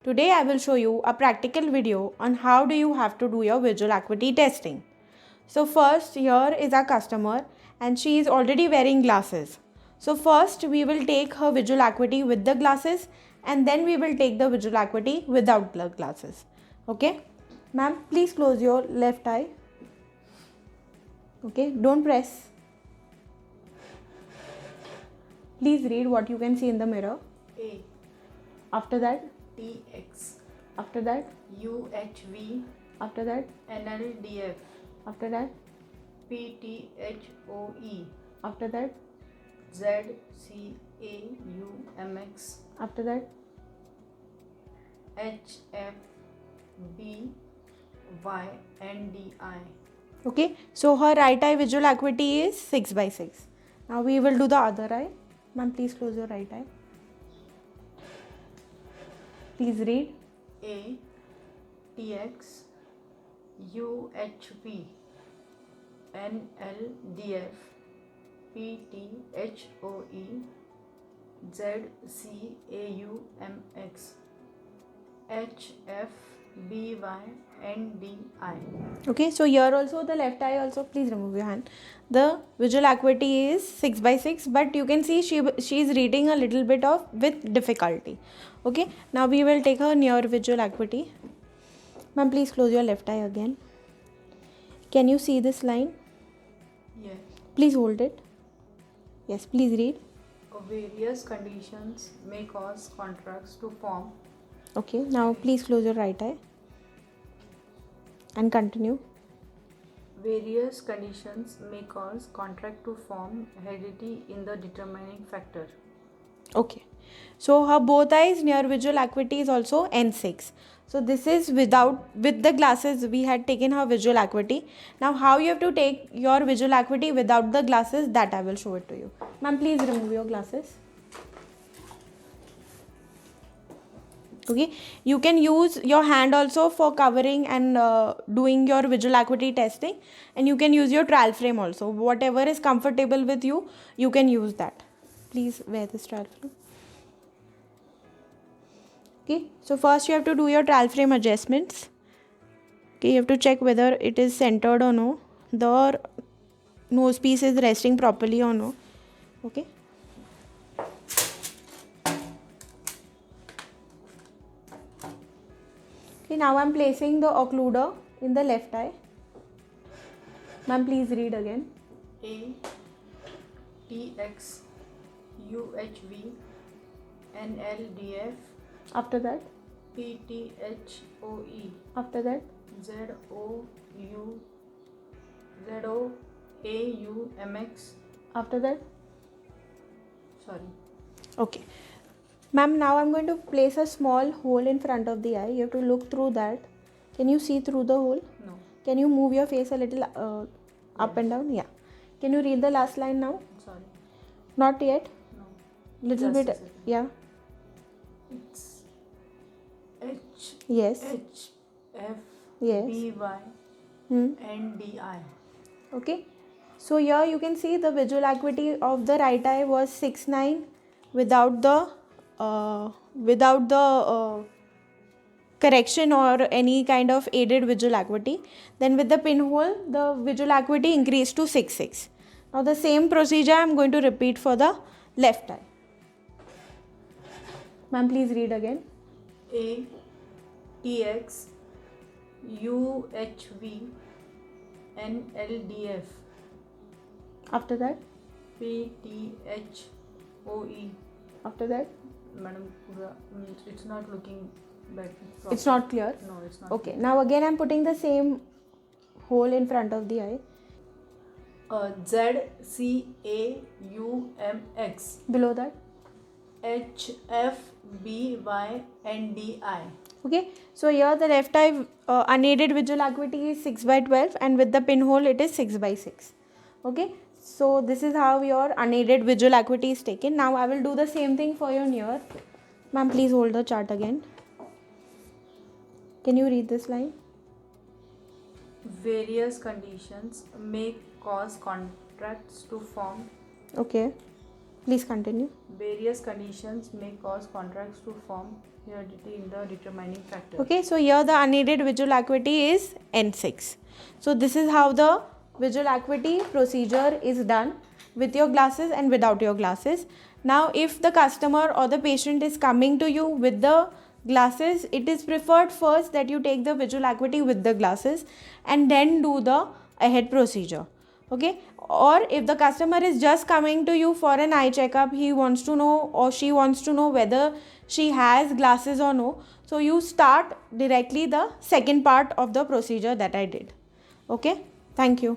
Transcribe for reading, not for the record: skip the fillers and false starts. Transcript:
Today I will show you a practical video on how do you have to do your visual acuity testing. So first here is our customer and she is already wearing glasses. So first we will take her visual acuity with the glasses and then we will take the visual acuity without the glasses. Okay? Ma'am, please close your left eye. Okay, don't press. Please read what you can see in the mirror. A After that, TX after that, UHV after that, NLDF after that, PTHOE after that, ZCAUMX after that, HFBYNDI. okay. So her right eye visual acuity is 6/6. Now we will do the other eye. Ma'am, please close your right eye. Please read. A TX UHV NLDF PTHOE ZCAUMX HFBYNDI. Okay, so here also the left eye also, please remove your hand. The visual acuity is 6/6, but you can see she is reading a little bit of with difficulty. Okay, now we will take her near visual acuity. Ma'am, please close your left eye again. Can you see this line? Yes. Please hold it. Yes, please read. Various conditions may cause contracts to form. Okay, now please close your right eye and continue. Various conditions may cause contract to form. Heredity in the determining factor. Okay, so her both eyes near visual acuity is also N6. So this is with the glasses we had taken her visual acuity. Now how you have to take your visual acuity without the glasses, that I will show it to you. Ma'am, please remove your glasses. Okay, you can use your hand also for covering and doing your visual acuity testing, and you can use your trial frame also. Whatever is comfortable with you, you can use that. Please wear this trial frame. Okay, so first you have to do your trial frame adjustments. Okay, you have to check whether it is centered or no, the nose piece is resting properly or no. Okay, okay, now I'm placing the occluder in the left eye. Ma'am, please read again. A TX UHV NLDF After that, PTHOE after that, ZOAUMX. after that. Sorry. Okay, ma'am, now I'm going to place a small hole in front of the eye. You have to look through that. Can you see through the hole? No. Can you move your face a little up and down? Yeah. Can you read the last line now? Sorry. Not yet. No. Little Just a bit. second. Yeah. It's H Yes. H F Yes. B Y Hmm. N D I. Okay. So here you can see the visual acuity of the right eye was 6/9 without the correction or any kind of aided visual acuity. Then with the pinhole, the visual acuity increased to 6/6. Now the same procedure I am going to repeat for the left eye. Ma'am, please read again. A TX UHV NLDF After that, PTHOE. after that, Madam, it's not looking better. it's not clear. No, it's not. Okay, now again I am putting the same hole in front of the eye. ZCAUMX Below that. HFBYNDI. Okay, so here the left eye unaided visual acuity is 6/12 and with the pinhole it is 6/6. Okay, so this is how your unaided visual acuity is taken. Now I will do the same thing for your near. Ma'am, please hold the chart again. Can you read this line? Various conditions may cause contracts to form. Okay, Please continue. Various conditions may cause contracts to form heredity in the determining factor. Okay, so here the unaided visual acuity is N6. So this is how the visual acuity procedure is done with your glasses and without your glasses. Now if the customer or the patient is coming to you with the glasses, it is preferred first that you take the visual acuity with the glasses and then do the ahead procedure. Okay, or if the customer is just coming to you for an eye checkup, he wants to know or she wants to know whether she has glasses or no, so you start directly the second part of the procedure that I did. Okay, thank you.